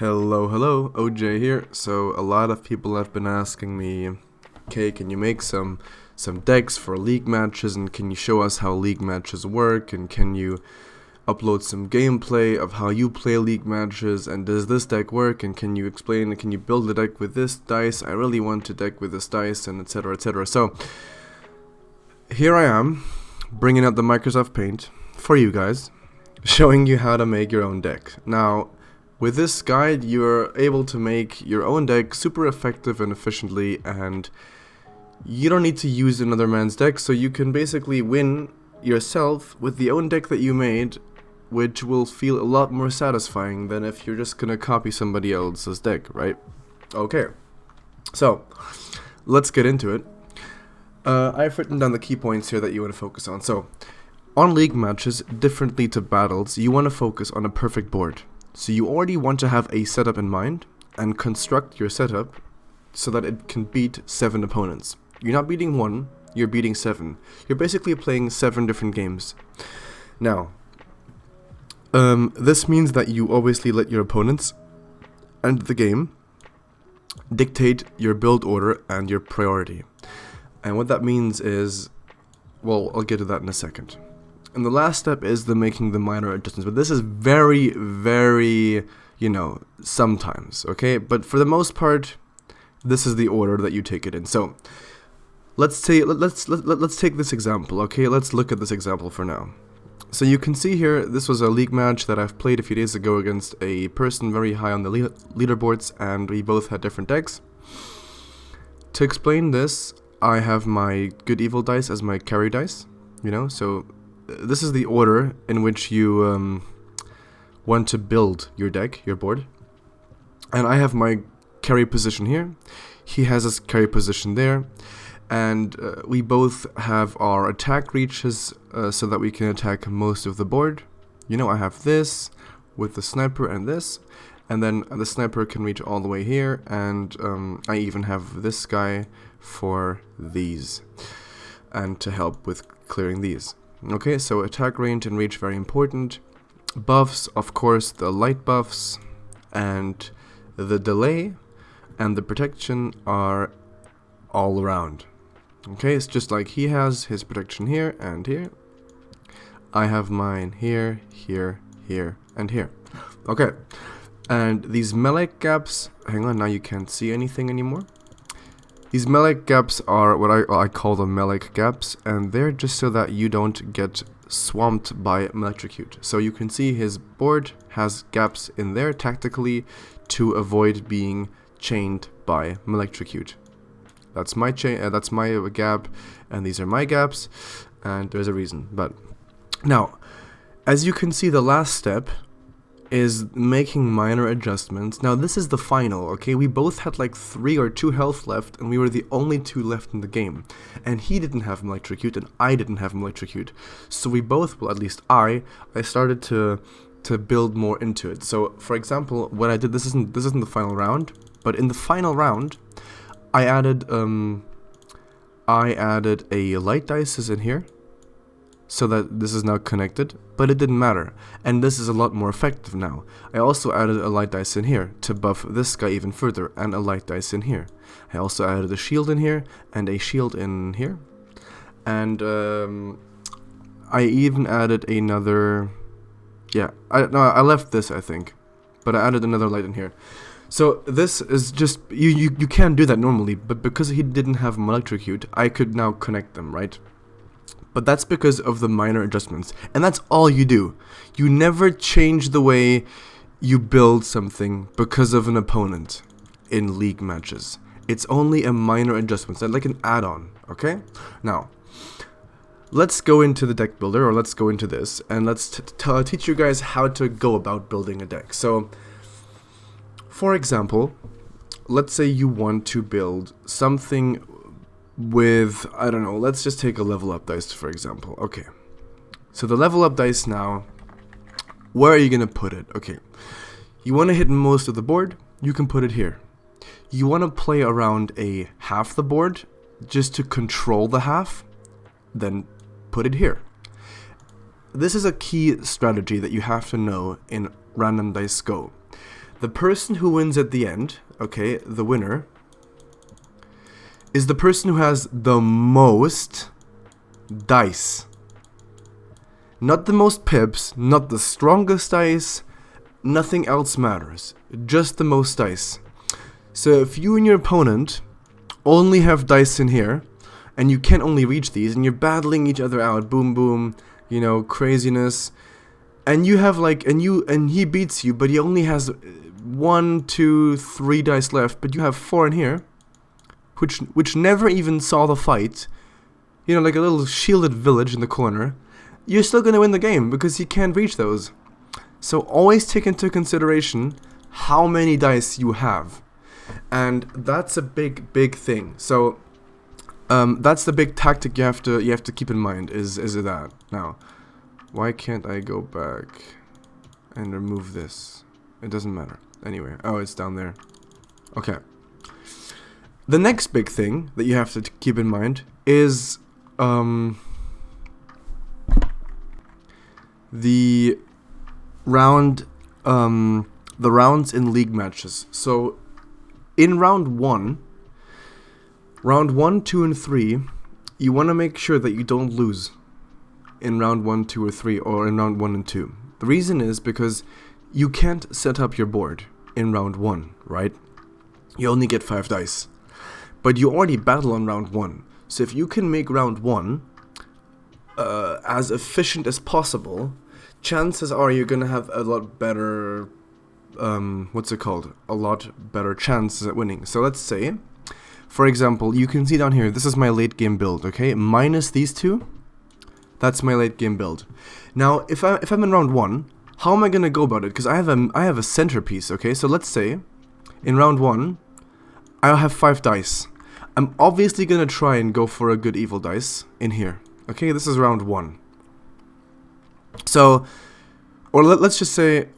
Hello, OJ here. So a lot of people have been asking me, okay, can you make some decks for league matches, and can you show us how league matches work, and can you upload some gameplay of how you play league matches, and does this deck work, and can you explain, can you build a deck with this dice? I really want a deck with this dice, and etc, etc. So here I am, bringing out the Microsoft Paint for you guys, showing you how to make your own deck. Now, with this guide, you're able to make your own deck super effective and efficiently, and you don't need to use another man's deck, so you can basically win yourself with the own deck that you made, which will feel a lot more satisfying than if you're just gonna copy somebody else's deck, right? Okay, so let's get into it. I've written down the key points here that you want to focus on. So, on league matches, differently to battles, you want to focus on a perfect board. So you already want to have a setup in mind and construct your setup so that it can beat 7 opponents. You're not beating 1, you're beating 7. You're basically playing 7 different games. Now, this means that you obviously let your opponents and the game dictate your build order and your priority. And what that means is, well, I'll get to that in a second. And the last step is making the minor adjustments. But this is very, very, sometimes, okay? But for the most part, this is the order that you take it in. So, let's take this example, okay? Let's look at this example for now. So you can see here, this was a league match that I've played a few days ago against a person very high on the leaderboards, and we both had different decks. To explain this, I have my good evil dice as my carry dice, so this is the order in which you want to build your deck, your board. And I have my carry position here. He has his carry position there. And we both have our attack reaches so that we can attack most of the board. I have this with the sniper and this. And then the sniper can reach all the way here. And I even have this guy for these. And to help with clearing these. Okay, so attack range and reach, very important. Buffs, of course, the light buffs and the delay and the protection are all around. Okay, it's just like he has his protection here and here. I have mine here, here, here, and here. Okay, and these melee gaps, hang on, now you can't see anything anymore. These melee gaps are what I call the melee gaps, and they're just so that you don't get swamped by Electrocute. So you can see his board has gaps in there tactically to avoid being chained by Electrocute. That's my that's my gap, and these are my gaps, and there's a reason. But now, as you can see, the last step is making minor adjustments. Now this is the final, okay? We both had like 3 or 2 health left, and we were the only 2 left in the game. And he didn't have Electrocute, and I didn't have Electrocute. So we both, well, at least I started to build more into it. So for example, what I did, this isn't the final round, but in the final round, I added a light dice in here, so that this is now connected, but it didn't matter, and this is a lot more effective now. I also added a light dice in here to buff this guy even further, and a light dice in here. I also added a shield in here, and a shield in here, and I even added another, I left this, I think, but I added another light in here. So this is just, you can't do that normally, but because he didn't have Electrocute, I could now connect them, right? But that's because of the minor adjustments. And that's all you do. You never change the way you build something because of an opponent in league matches. It's only a minor adjustment, like an add-on, okay? Now, let's go into the deck builder, or let's go into this, and let's teach you guys how to go about building a deck. So, for example, let's say you want to build something with, I don't know, let's just take a level up dice, for example. Okay, so the level up dice now, where are you going to put it? Okay, you want to hit most of the board, you can put it here. You want to play around a half the board, just to control the half, then put it here. This is a key strategy that you have to know in Random Dice Go. The person who wins at the end, okay, the winner, is the person who has the most dice. Not the most pips, not the strongest dice, nothing else matters. Just the most dice. So if you and your opponent only have dice in here, and you can only reach these, and you're battling each other out, boom boom, you know, craziness, and you have like, and he beats you, but he only has 1, 2, 3 dice left, but you have 4 in here, which never even saw the fight, you know, like a little shielded village in the corner, you're still gonna win the game, because he can't reach those. So always take into consideration how many dice you have. And that's a big thing. So that's the big tactic you have to keep in mind is that. Now, why can't I go back and remove this? It doesn't matter. Anyway, oh, it's down there. Okay. The next big thing that you have to keep in mind is the rounds in league matches. So in round 1, 2, and 3, you want to make sure that you don't lose in round 1, 2, or 3, or in round 1 and 2. The reason is because you can't set up your board in round 1, right? You only get 5 dice. But you already battle on round 1. So if you can make round 1 as efficient as possible, chances are you're going to have a lot better, a lot better chances at winning. So let's say, for example, you can see down here, this is my late game build, okay? Minus these 2, that's my late game build. Now, if I'm in round 1, how am I going to go about it? Because I have a centerpiece, okay? So let's say, in round 1, I'll have 5 dice. I'm obviously going to try and go for a good evil dice in here. Okay, this is round 1. So, or let's just say,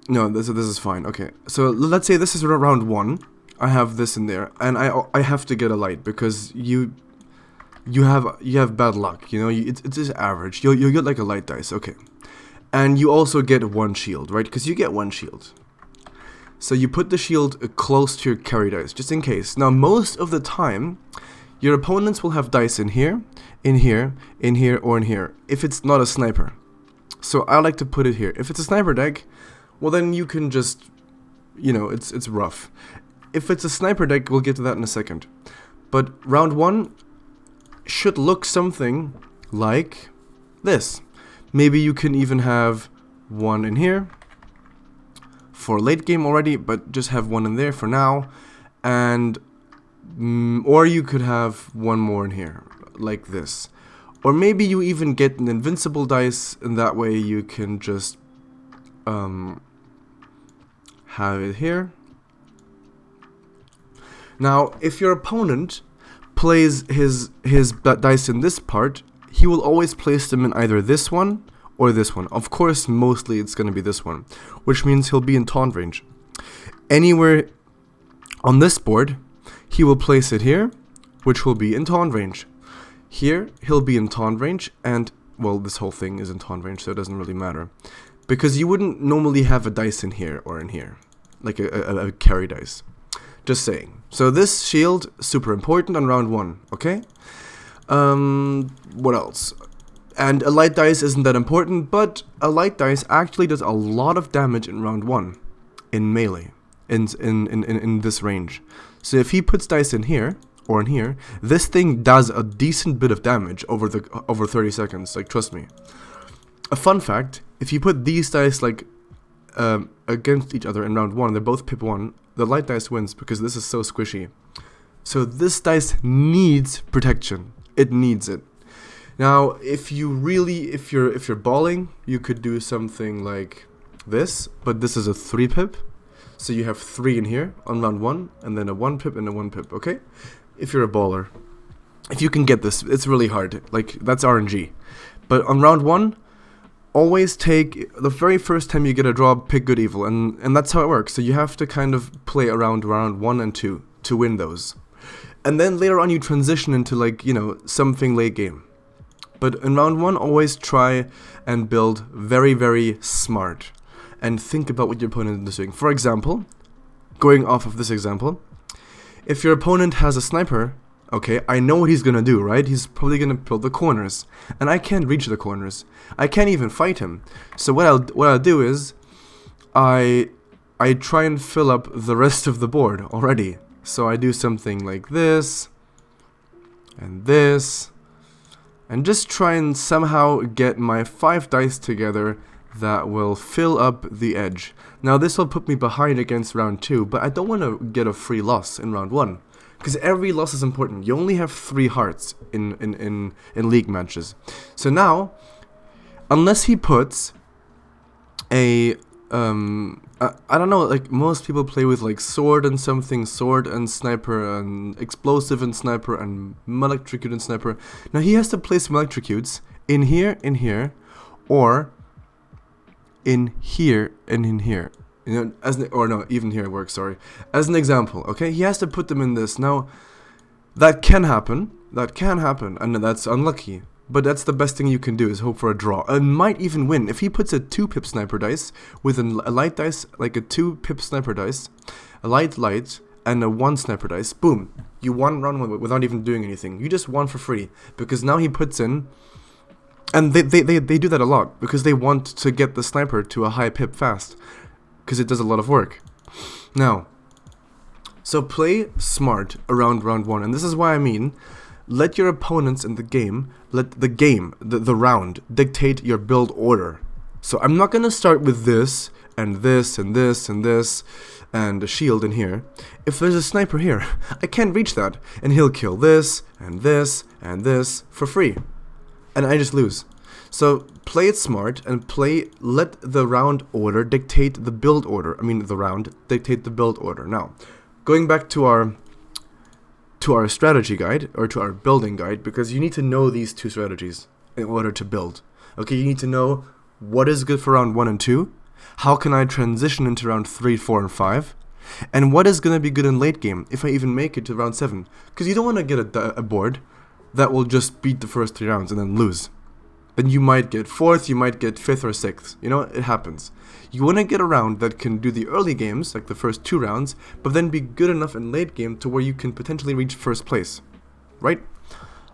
no, this is fine. Okay, so let's say this is round 1. I have this in there, and I have to get a light because you have bad luck. You know, it's just average. You'll get like a light dice. Okay, and you also get 1 shield, right? Because you get 1 shield. So you put the shield close to your carry dice, just in case. Now, most of the time, your opponents will have dice in here, in here, in here, or in here, if it's not a sniper. So I like to put it here. If it's a sniper deck, well then you can just, you know, it's rough. If it's a sniper deck, we'll get to that in a second. But round 1 should look something like this. Maybe you can even have 1 in here for late game already, but just have 1 in there for now, and or you could have 1 more in here, like this. Or maybe you even get an invincible dice, and that way you can just have it here. Now, if your opponent plays his dice in this part, he will always place them in either this one or this one. Of course, mostly it's going to be this one, which means he'll be in taunt range. Anywhere on this board, he will place it here, which will be in taunt range. Here, he'll be in taunt range, and, well, this whole thing is in taunt range, so it doesn't really matter. Because you wouldn't normally have a dice in here or in here, like a carry dice. Just saying. So this shield, super important on round 1, okay? What else? And a light dice isn't that important, but a light dice actually does a lot of damage in round 1, in melee, in this range. So if he puts dice in here, or in here, this thing does a decent bit of damage over 30 seconds, like, trust me. A fun fact, if you put these dice, like, against each other in round 1, they're both pip 1, the light dice wins because this is so squishy. So this dice needs protection. It needs it. Now, if you're balling, you could do something like this, but this is a 3 pip. So you have 3 in here on round 1, and then a 1 pip and a 1 pip, okay? If you're a baller. If you can get this, it's really hard. Like, that's RNG. But on round 1, always take, the very first time you get a draw, pick good evil, and that's how it works. So you have to kind of play around round 1 and 2 to win those. And then later on you transition into, like, you know, something late game. But in round 1, always try and build very, very smart. and think about what your opponent is doing. For example, going off of this example, if your opponent has a sniper, okay, I know what he's gonna do, right? He's probably gonna build the corners, and I can't reach the corners. I can't even fight him. So what I'll do is, I try and fill up the rest of the board already. So I do something like this, and this, and just try and somehow get my 5 dice together that will fill up the edge. Now this will put me behind against round 2, but I don't want to get a free loss in round 1. Because every loss is important. You only have 3 hearts in league matches. So now, unless he puts a I don't know, like most people play with like sword and something, sword and sniper and explosive and sniper and electrocute and sniper. Now he has to place some electrocutes in here, or in here and in here. You know, even here works, sorry. As an example, okay? He has to put them in this. Now, that can happen, and that's unlucky. But that's the best thing you can do, is hope for a draw. And might even win. If he puts a 2-pip sniper dice with a light dice, like a 2-pip sniper dice, a light, and a 1 sniper dice, boom. You won round 1 without even doing anything. You just won for free. Because now he puts in... And they do that a lot, because they want to get the sniper to a high pip fast. Because it does a lot of work. Now, so play smart around round 1. And this is why I mean... Let your opponents in the game, the round, dictate your build order. So I'm not going to start with this, and this, and this, and this, and a shield in here. If there's a sniper here, I can't reach that. And he'll kill this, and this, and this, for free. And I just lose. So play it smart, and let the round order dictate the build order. I mean, the round dictate the build order. Now, going back to our strategy guide, or to our building guide, because you need to know these 2 strategies in order to build. Okay, you need to know what is good for round 1 and 2, how can I transition into round 3, 4, and 5, and what is going to be good in late game, if I even make it to round 7. Because you don't want to get a board that will just beat the first 3 rounds and then lose. Then you might get 4th, you might get 5th or 6th, you know, it happens. You want to get a round that can do the early games, like the first 2 rounds, but then be good enough in late game to where you can potentially reach first place, right?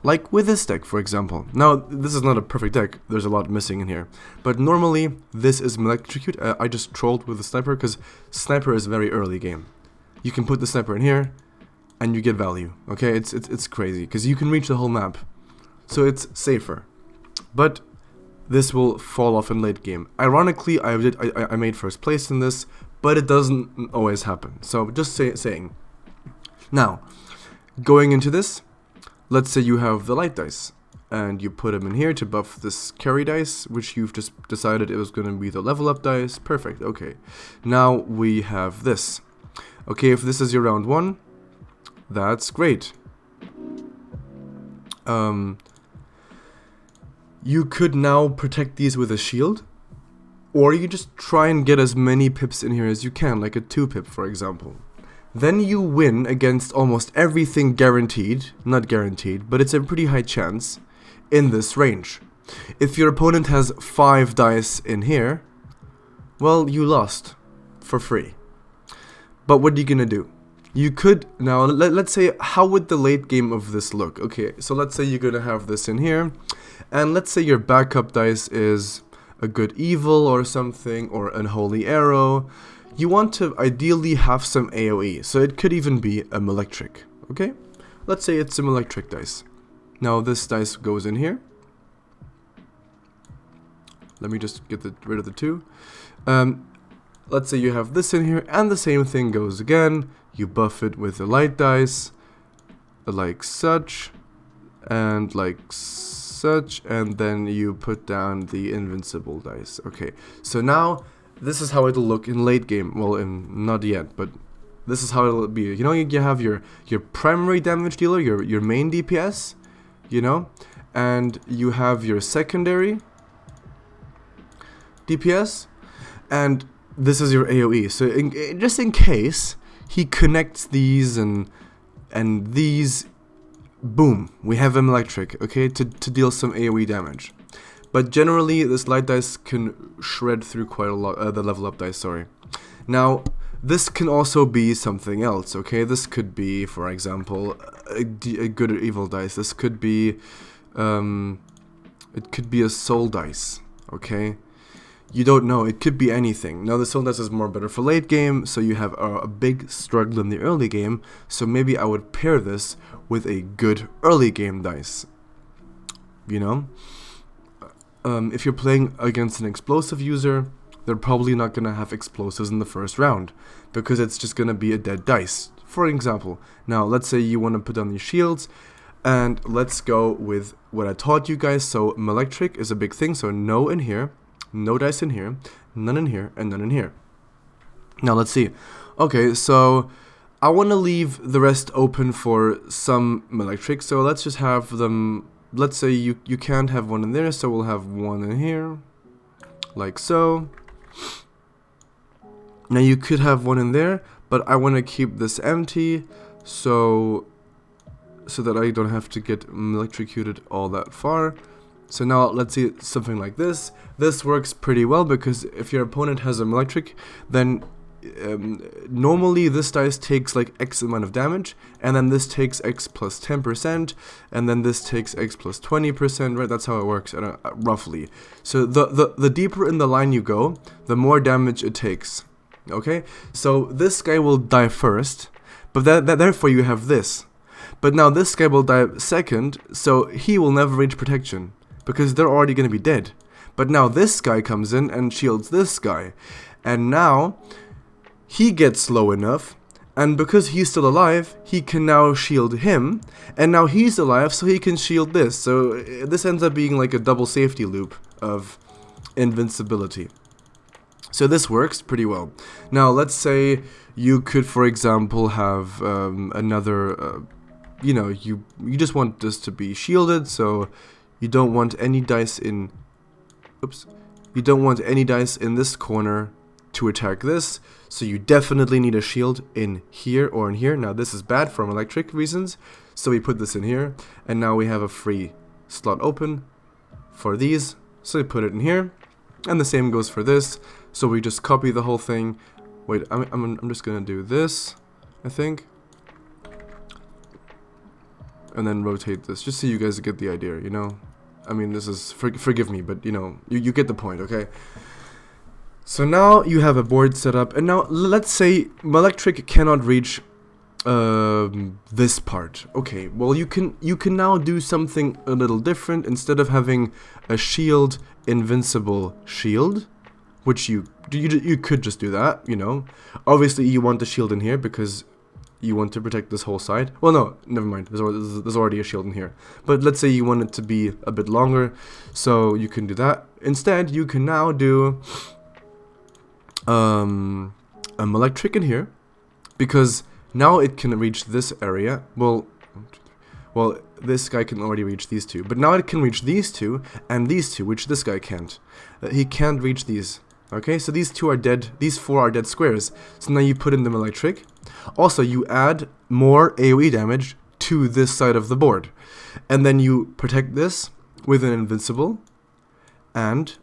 Like with this deck, for example. Now, this is not a perfect deck, there's a lot missing in here, but normally this is electrocute. I just trolled with the sniper, because sniper is very early game. You can put the sniper in here, and you get value, okay? It's crazy, because you can reach the whole map, so it's safer. But this will fall off in late game. Ironically, I made first place in this, but it doesn't always happen. So just saying. Now, going into this, let's say you have the light dice, and you put them in here to buff this carry dice, which you've just decided it was going to be the level up dice. Perfect, okay. Now we have this. Okay, if this is your round 1, that's great. You could now protect these with a shield, or you just try and get as many pips in here as you can, like a 2-pip, for example. Then you win against almost everything guaranteed, not guaranteed, but it's a pretty high chance, in this range. If your opponent has 5 dice in here, well, you lost, for free. But what are you gonna do? You could, now, let's say, how would the late game of this look? Okay, so let's say you're gonna have this in here, and let's say your backup dice is a good evil or something, or an holy arrow. You want to ideally have some AoE, so it could even be a electric, okay? Let's say it's some electric dice. Now this dice goes in here. Let me just get rid of the 2. Let's say you have this in here, and the same thing goes again. You buff it with the light dice, like such, and like such, and then you put down the invincible dice. Okay, so now this is how it'll look in late game. Well, not yet, but this is how it'll be. You know, you have your primary damage dealer, your main DPS, you know, and you have your secondary DPS, and this is your AoE. So just in case he connects these and these, boom, we have him electric, okay, to deal some AoE damage. But generally, this light dice can shred through quite a lot, the level up dice, sorry. Now, this can also be something else, okay? This could be, for example, a good or evil dice. This could be, it could be a soul dice, okay? You don't know, it could be anything. Now the soul dice is more better for late game, so you have a big struggle in the early game, so maybe I would pair this with a good early game dice, you know? If you're playing against an explosive user, they're probably not going to have explosives in the first round, because it's just going to be a dead dice, for example. Now, let's say you want to put on these shields, and let's go with what I taught you guys. So, Melectric is a big thing, so no in here, no dice in here, none in here, and none in here. Now, let's see. Okay, so I want to leave the rest open for some Melectric, so let's just have them. Let's say you can't have one in there, so we'll have one in here, like so. Now you could have one in there, but I want to keep this empty, so that I don't have to get electrocuted all that far. So now let's see something like this. This works pretty well, because if your opponent has a Melectric, then normally this dice takes like X amount of damage, and then this takes X plus 10%, and then this takes X plus 20%, right? That's how it works, roughly. So the deeper in the line you go, the more damage it takes, okay? So this guy will die first, but therefore you have this. But now this guy will die second, so he will never reach protection, because they're already going to be dead. But now this guy comes in and shields this guy, and now he gets low enough, and because he's still alive, he can now shield him, and now he's alive, so he can shield this. So this ends up being like a double safety loop of invincibility. So this works pretty well. Now let's say you could, for example, have another, you know, you just want this to be shielded, so you don't want any dice in, oops, you don't want any dice in this corner to attack this, so you definitely need a shield in here or in here. Now this is bad for Melectric reasons, so we put this in here, and now we have a free slot open for these, so we put it in here, and the same goes for this, so we just copy the whole thing. Wait, I'm just gonna do this, I think, and then rotate this, just so you guys get the idea, you know? I mean, this is, forgive me, but you know, you get the point, okay? So now you have a board set up, and now let's say Melectric cannot reach this part. Okay, well you can now do something a little different. Instead of having a shield, invincible shield, which you could just do that, you know. Obviously you want the shield in here because you want to protect this whole side. Well, no, never mind. There's already a shield in here. But let's say you want it to be a bit longer, so you can do that. Instead, you can now do a Melectric in here, because now it can reach this area. Well, this guy can already reach these two, but now it can reach these two and these two, which this guy can't. He can't reach these. Okay, so these two are dead. These four are dead squares. So now you put in the Melectric. Also, you add more AoE damage to this side of the board, and then you protect this with an invincible and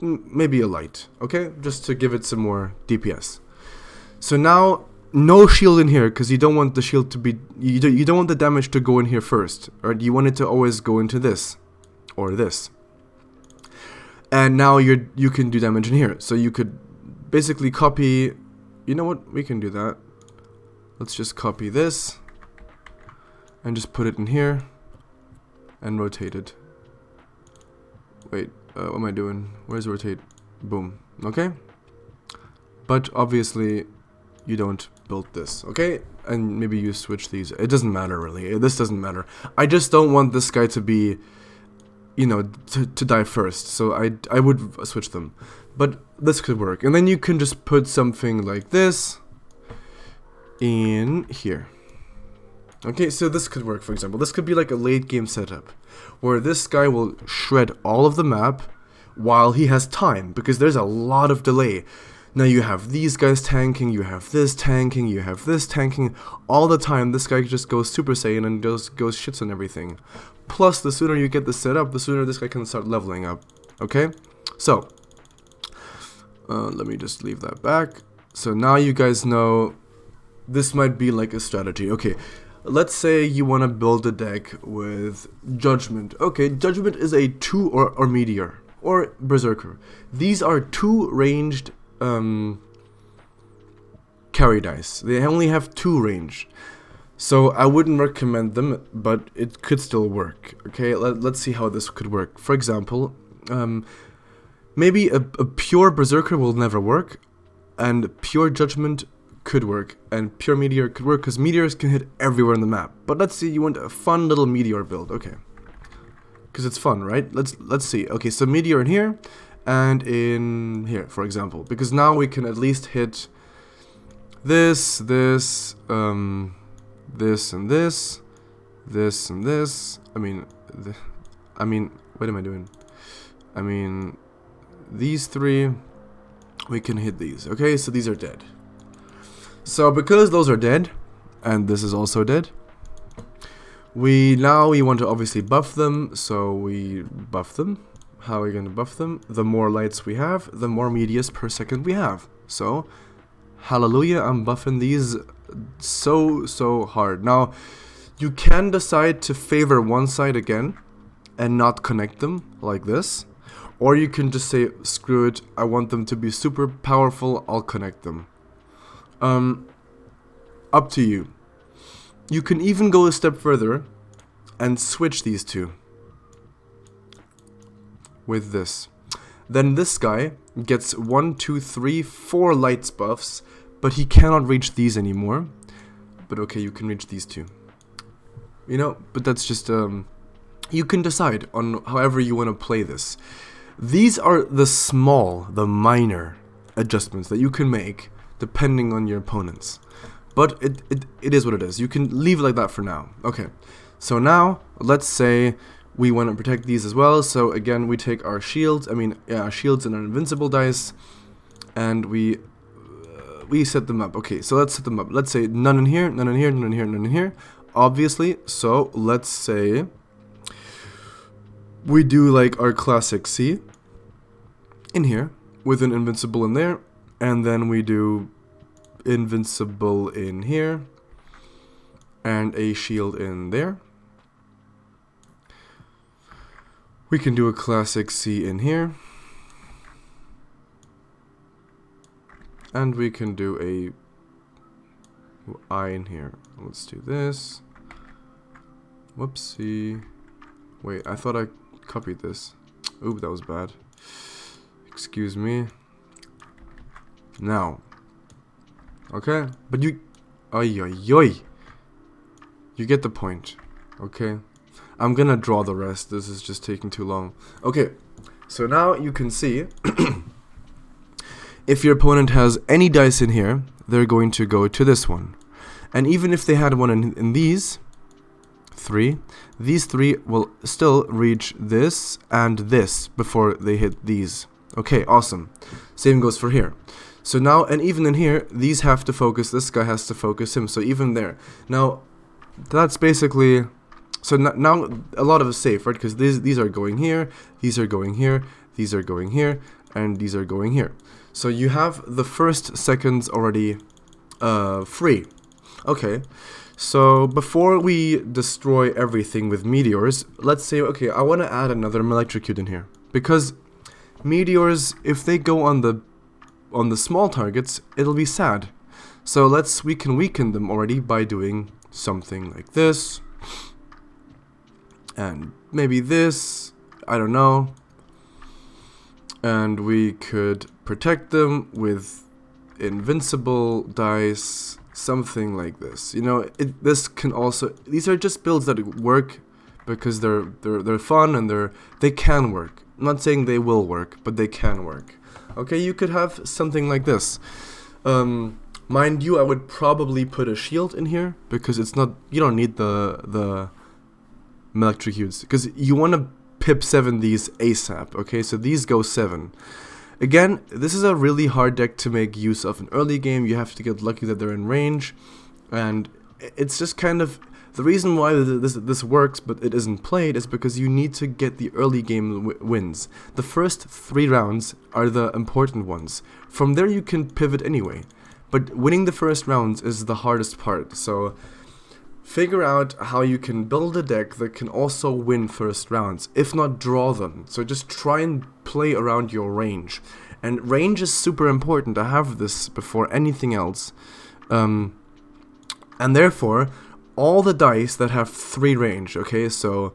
maybe a light, okay? Just to give it some more DPS. So now, no shield in here, because you don't want the shield to be, you don't want the damage to go in here first, or you want it to always go into this, or this. And now you can do damage in here, so you could basically copy, you know what, we can do that. Let's just copy this, and just put it in here, and rotate it. Wait. What am I doing? Where's rotate? Boom. Okay? But obviously, you don't build this, okay? And maybe you switch these. It doesn't matter, really. This doesn't matter. I just don't want this guy to be, you know, to die first. So I would switch them. But this could work. And then you can just put something like this in here. Okay, so this could work, for example. This could be like a late game setup, where this guy will shred all of the map while he has time, because there's a lot of delay. Now you have these guys tanking, you have this tanking, you have this tanking. All the time, this guy just goes Super Saiyan and goes shits on everything. Plus, the sooner you get this set up, the sooner this guy can start leveling up. Okay, so let me just leave that back. So now you guys know this might be like a strategy. Okay, let's say you want to build a deck with Judgment. Okay, Judgment is a 2 or Meteor or Berserker. These are 2 ranged carry dice. They only have 2 range. So I wouldn't recommend them, but it could still work. Okay, let's see how this could work. For example, maybe a pure Berserker will never work, and pure Judgment could work, and pure Meteor could work, because Meteors can hit everywhere on the map. But let's say you want a fun little Meteor build, okay. Because it's fun, right? Let's see. Okay, so Meteor in here, and in here, for example. Because now we can at least hit this, this, and this, this and this. I mean, what am I doing? I mean, these 3, we can hit these. Okay, so these are dead. So because those are dead, and this is also dead, we want to obviously buff them, so we buff them. How are we going to buff them? The more lights we have, the more medias per second we have. So, hallelujah, I'm buffing these so hard. Now, you can decide to favor one side again and not connect them like this. Or you can just say, screw it, I want them to be super powerful, I'll connect them. Up to you. You can even go a step further and switch these 2 with this. Then this guy gets 1, 2, 3, 4 lights buffs, but he cannot reach these anymore. But okay, you can reach these 2. You know, but that's just, you can decide on however you want to play this. These are the minor adjustments that you can make depending on your opponents. But it is what it is. You can leave it like that for now. Okay, so now let's say we want to protect these as well. So again, we take our shields, our shields and our invincible dice, and we set them up. Okay, so let's set them up. Let's say none in here, none in here, none in here, none in here. Obviously, so let's say we do like our classic C in here with an invincible in there, and then we do invincible in here and a shield in there. We can do a classic C in here, and we can do a I in here. Let's do this. Whoopsie. Wait, I thought I copied this. Oop, that was bad. Excuse me. Now. Okay, but you... Oy, oy, oy. You get the point. Okay. I'm gonna draw the rest. This is just taking too long. Okay, so now you can see... if your opponent has any dice in here, they're going to go to this one. And even if they had one in these 3, these 3 will still reach this and this before they hit these. Okay, awesome. Same goes for here. So now, and even in here, these have to focus, this guy has to focus him, so even there. Now, that's basically, so now a lot of it's safe, right? Because these are going here, these are going here, these are going here, and these are going here. So you have the first seconds already free. Okay, so before we destroy everything with meteors, let's say, okay, I want to add another Electrocute in here. Because meteors, if they go on the small targets, it'll be sad. So we can weaken them already by doing something like this. And maybe this, I don't know. And we could protect them with invincible dice, something like this. You know, this can also, these are just builds that work because they're fun and they can work. I'm not saying they will work, but they can work. Okay, you could have something like this. Mind you, I would probably put a shield in here because it's not, you don't need the Electrocutes because you want to pip 7 these ASAP. Okay, so these go 7. Again, this is a really hard deck to make use of in early game. You have to get lucky that they're in range, and it's just kind of The reason why this works but it isn't played is because you need to get the early game wins. The first 3 rounds are the important ones. From there you can pivot anyway. But winning the first rounds is the hardest part. So figure out how you can build a deck that can also win first rounds, if not draw them. So just try and play around your range. And range is super important to have this before anything else. And therefore, all the dice that have 3 range, okay, so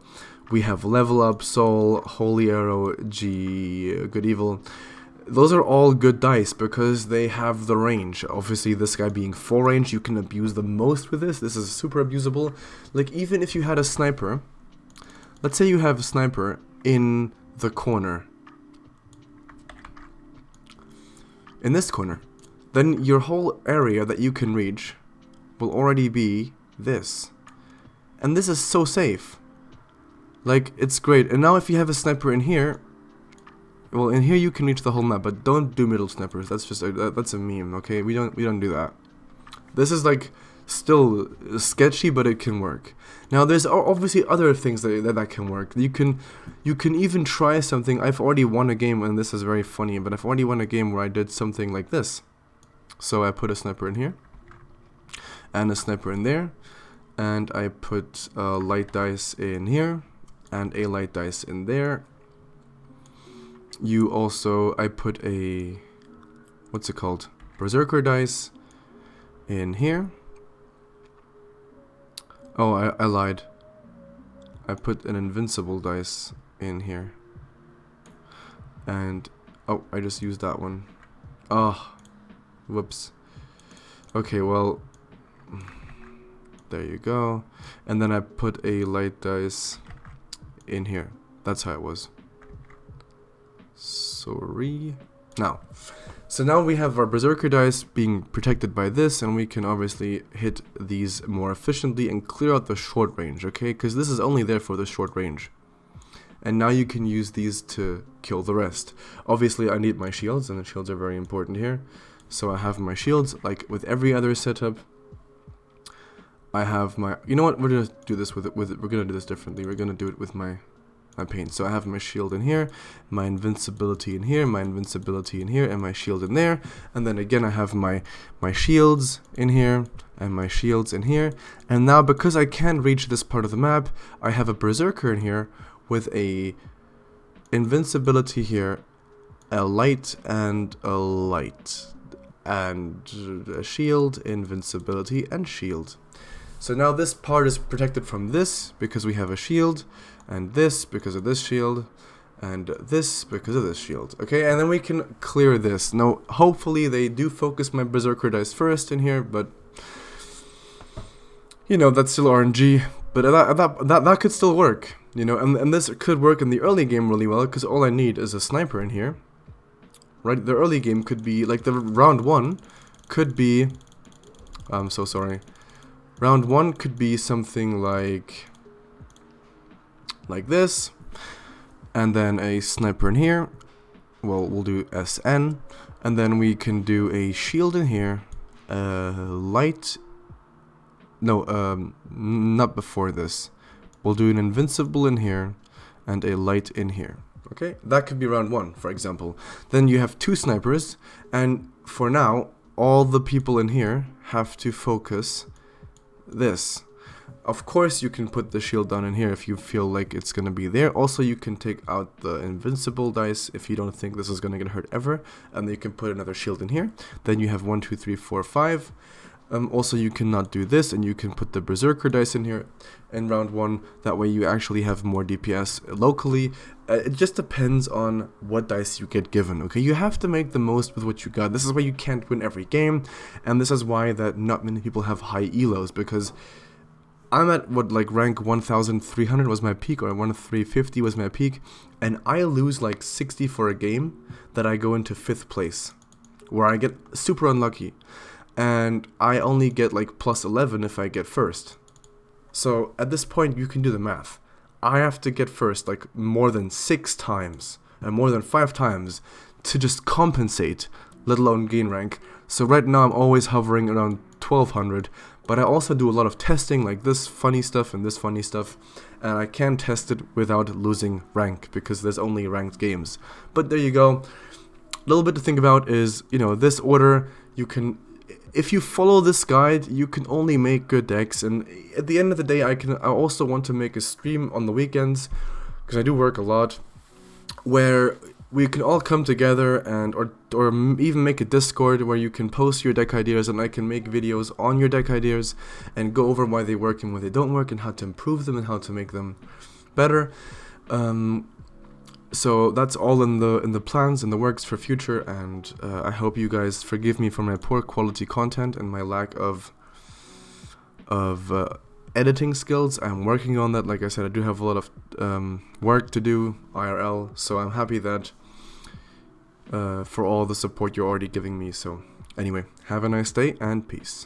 we have Level Up, Soul, Holy Arrow, G, Good Evil. Those are all good dice because they have the range. Obviously, this guy being 4 range, you can abuse the most with this. This is super abusable. Like, even if you had a sniper, let's say you have a sniper in the corner. In this corner. Then your whole area that you can reach will already be this. And this is so safe. Like, it's great. And now if you have a sniper in here, well, in here you can reach the whole map, but don't do middle snipers. That's just that's a meme, okay? We don't do that. This is like still sketchy, but it can work. Now there's obviously other things that can work. You can even try something. I've already won a game, and this is very funny, but I've already won a game where I did something like this. So I put a sniper in here, and a sniper in there, and I put light dice in here, and a light dice in there. I put a, what's it called? Berserker dice in here. Oh, I lied. I put an invincible dice in here. And, oh, I just used that one. Oh, whoops. Okay, well, there you go. And then I put a light dice in here. That's how it was. Sorry. So now we have our Berserker dice being protected by this, and we can obviously hit these more efficiently and clear out the short range, okay? Because this is only there for the short range. And now you can use these to kill the rest. Obviously I need my shields, and the shields are very important here. So I have my shields, like with every other setup. I have my, you know what, we're gonna do this we're gonna do this differently. We're gonna do it with my paint. So I have my shield in here, my invincibility in here, my invincibility in here, and my shield in there. And then again I have my shields in here and my shields in here. And now because I can't reach this part of the map, I have a Berserker in here with a invincibility here, a light, and a light, and a shield, invincibility, and shield. So now this part is protected from this because we have a shield, and this because of this shield, and this because of this shield. Okay, and then we can clear this. Now, hopefully they do focus my Berserker dice first in here, but you know, that's still RNG. But that could still work, you know, and this could work in the early game really well because all I need is a sniper in here. Right, the early game could be like the round 1 could be. I'm so sorry. Round 1 could be something like this, and then a sniper in here. Well, we'll do SN, and then we can do a shield in here, light. No, not before this. We'll do an invincible in here, and a light in here. Okay, that could be round 1, for example. Then you have 2 snipers, and for now, all the people in here have to focus this. Of course you can put the shield down in here if you feel like it's gonna be there. Also you can take out the invincible dice if you don't think this is gonna get hurt ever, and then you can put another shield in here. Then you have 1, 2, 3, 4, 5. Also you cannot do this, and you can put the Berserker dice in here in round 1. That way you actually have more DPS locally. It just depends on what dice you get given, okay? You have to make the most with what you got. This is why you can't win every game, and this is why that not many people have high elos, because I'm at what, like rank 1300 was my peak, or 1350 was my peak, and I lose like 60 for a game that I go into 5th place, where I get super unlucky. And I only get like plus 11 if I get first. So at this point you can do the math. I have to get first like more than 6 times and more than 5 times to just compensate, let alone gain rank. So right now I'm always hovering around 1200, but I also do a lot of testing, like this funny stuff and this funny stuff, and I can test it without losing rank, because there's only ranked games. But there you go. A little bit to think about is, you know, this order, you can, if you follow this guide, you can only make good decks. And at the end of the day, I also want to make a stream on the weekends, because I do work a lot, where we can all come together and or even make a Discord where you can post your deck ideas, and I can make videos on your deck ideas and go over why they work and why they don't work and how to improve them and how to make them better. So that's all in the plans and the works for future, and I hope you guys forgive me for my poor quality content and my lack of editing skills. I'm working on that. Like I said, I do have a lot of work to do IRL, so I'm happy that for all the support you're already giving me. So anyway, have a nice day and peace.